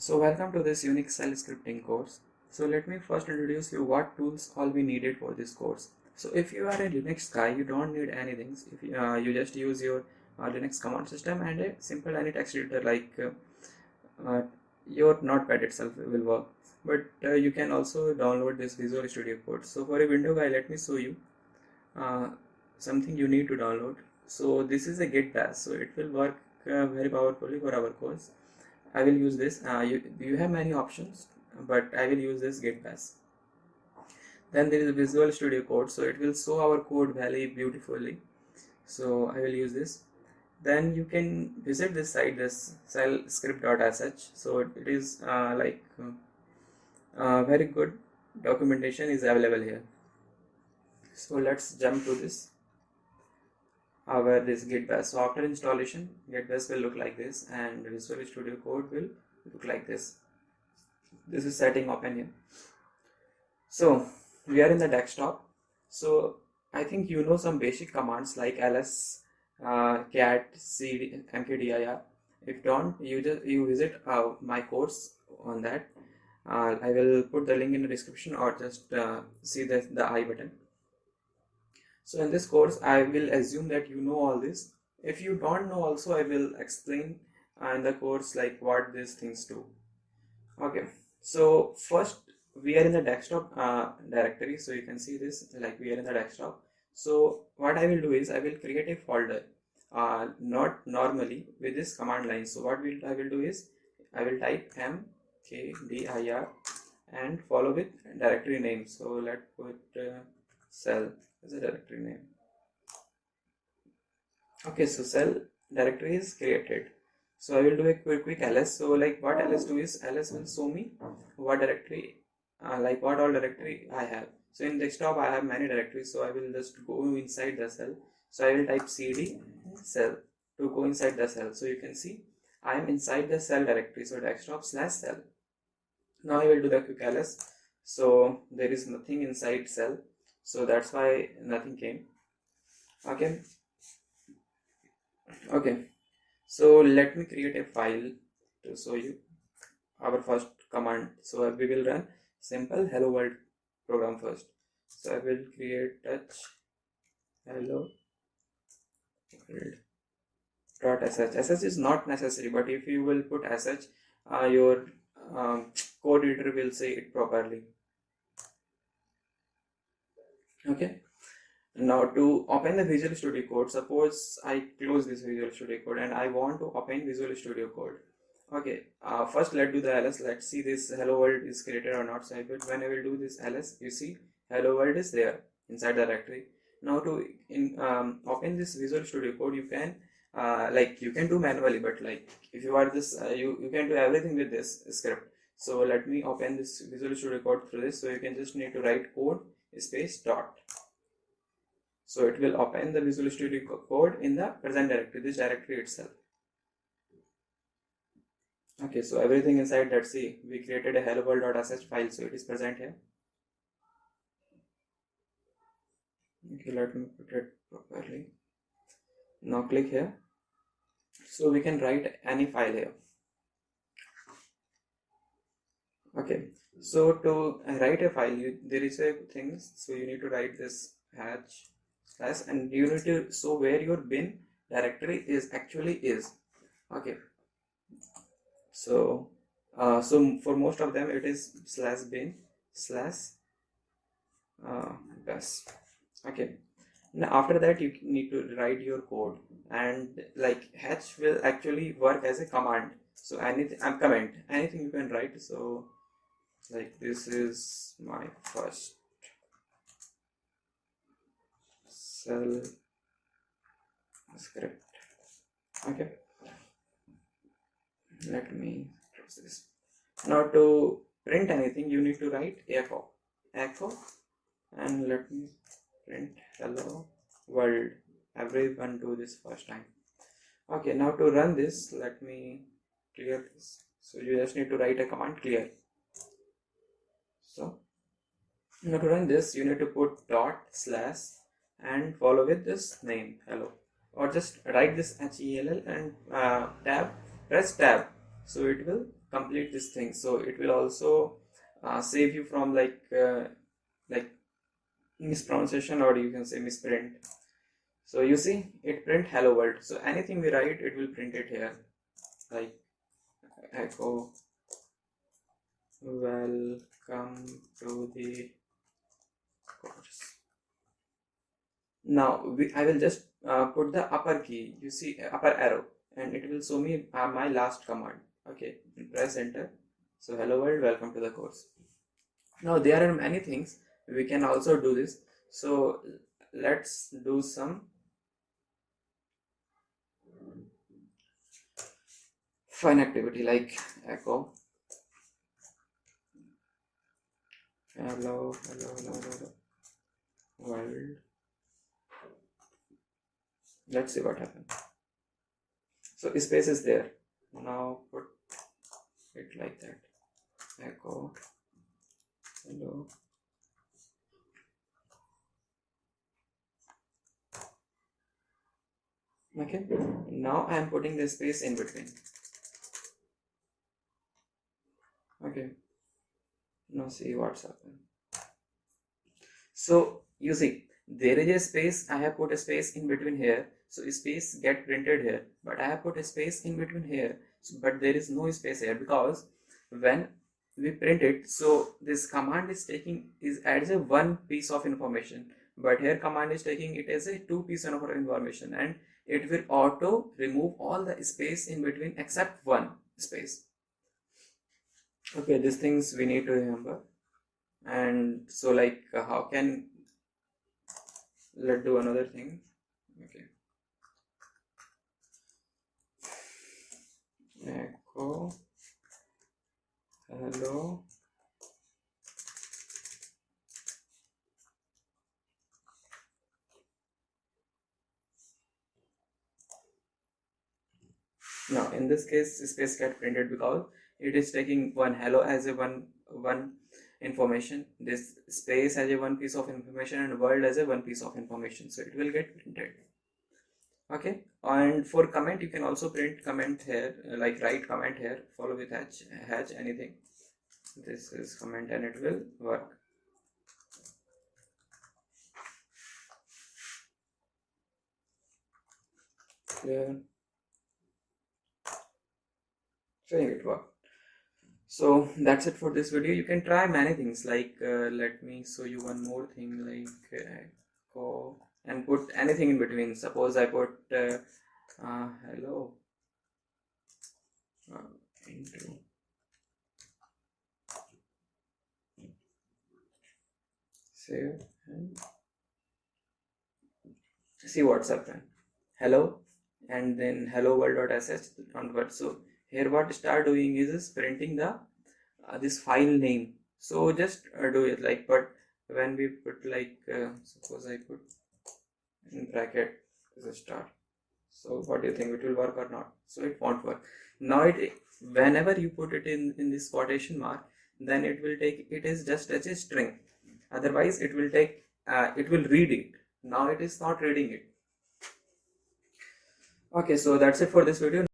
So welcome to this unique cell scripting course. So let me first introduce you what tools all we needed for this course. So if you are a Linux guy, you don't need anything. If you just use your Linux command system and a simple any text editor like uh, your Notepad itself will work. But you can also download this Visual Studio Code. So for a window guy, let me show you uh, something you need to download. So this is a Git bash. So it will work very powerfully for our course. I will use this. You have many options, but I will use this Git bash. Then there is a Visual Studio Code, so it will show our code very beautifully. So I will use this. Then you can visit this site, this cellscript.sh. So it is very good documentation is available here. So let's jump to this. Where this Git bash. So after installation, Git bash will look like this, and Visual Studio Code will look like this. This is setting open here. So we are in the desktop. So I think you know some basic commands like ls, cat, cd, mkdir. If don't, you visit my course on that. I will put the link in the description, or just see the I button. So in this course, I will assume that you know all this. If you don't know also, I will explain in the course like what these things do. Okay, so first we are in the desktop directory. So you can see this, like we are in the desktop. So what I will do is I will create a folder, not normally with this command line. So what I will do is I will type mkdir and follow with directory name. So let's put cell as a directory name. Okay, so cell directory is created. So I will do a quick ls. So like what ls do is ls will show me what directory, like what all directory I have. So in desktop I have many directories. So I will just go inside the cell. So I will type cd cell to go inside the cell. So you can see I am inside the cell directory. So desktop/cell. Now I will do the quick ls. So there is nothing inside cell. So that's why nothing came. Okay, so let me create a file to show you our first command. So we will run simple hello world program first. So I will create touch hello world.sh. sh is not necessary, but if you will put sh, your code editor will say it properly. Okay. Now to open the Visual Studio Code, suppose I close this Visual Studio Code and I want to open Visual Studio Code. Okay, first let's do the ls. Let's see this hello world is created or not. So when I will do this ls, you see hello world is there inside the directory. Now to open this Visual Studio Code, you can like you can do manually, but like if you are this you can do everything with this script. So let me open this Visual Studio Code through this. So you can just need to write code space dot. So it will open the Visual Studio Code in the present directory, this directory itself. Okay, so everything inside, let's see, we created a hello world.sh file, so it is present here. Okay, let me put it properly. Now click here. So we can write any file here. Okay, so to write a file, there is a thing, so you need to write this hatch slash, and you need to show where your bin directory is actually is. Okay, so so for most of them it is /bin/bash. Okay, now after that you need to write your code, and like hatch will actually work as a command. So anything comment, anything you can write. So like this is my first cell script. Okay, let me close this. Now to print anything, you need to write echo, and let me print hello world. Everyone do this first time. Okay, now to run this, let me clear this. So you just need to write a command clear. So now to run this, you need to put dot slash and follow with this name hello, or just write this HELL and press tab, so it will complete this thing. So it will also save you from like mispronunciation, or you can say misprint. So you see, it print hello world. So anything we write, it will print it here, like echo welcome to the course. Now I will just put the upper key, you see, upper arrow, and it will show me my last command. Okay, press enter. So hello world, welcome to the course. Now there are many things we can also do this. So let's do some fun activity like echo hello world. Let's see what happens. So space is there. Now put it like that. Echo hello. Okay, now I am putting the space in between. Okay, now see what's happened. So you see, there is a space. I have put a space in between here, so space get printed here, but I have put a space in between here, but there is no space here, because when we print it, so this command is taking is adds a one piece of information, but here command is taking it as a two piece of information, and it will auto remove all the space in between except one space. Okay, these things we need to remember. And so like how can, let's do another thing. Okay, echo hello now in this case space get printed because it is taking one hello as a one information, this space as a one piece of information, and world as a one piece of information, so it will get printed. Okay, and for comment you can also print comment here, like write comment here, follow with hatch anything. This is comment and it will work. Clear. So it worked. So that's it for this video. You can try many things, like let me show you one more thing, like go and put anything in between. Suppose I put hello into save and see what's happened. Hello and then hello world.sh onward. So here what start doing is printing the this file name. So just do it like, but when we put like suppose I put in bracket as a start, so what do you think, it will work or not? So it won't work. Now it, whenever you put it in this quotation mark, then it will take it is just as a string, otherwise it will take it will read it. Now it is not reading it. Okay, so that's it for this video.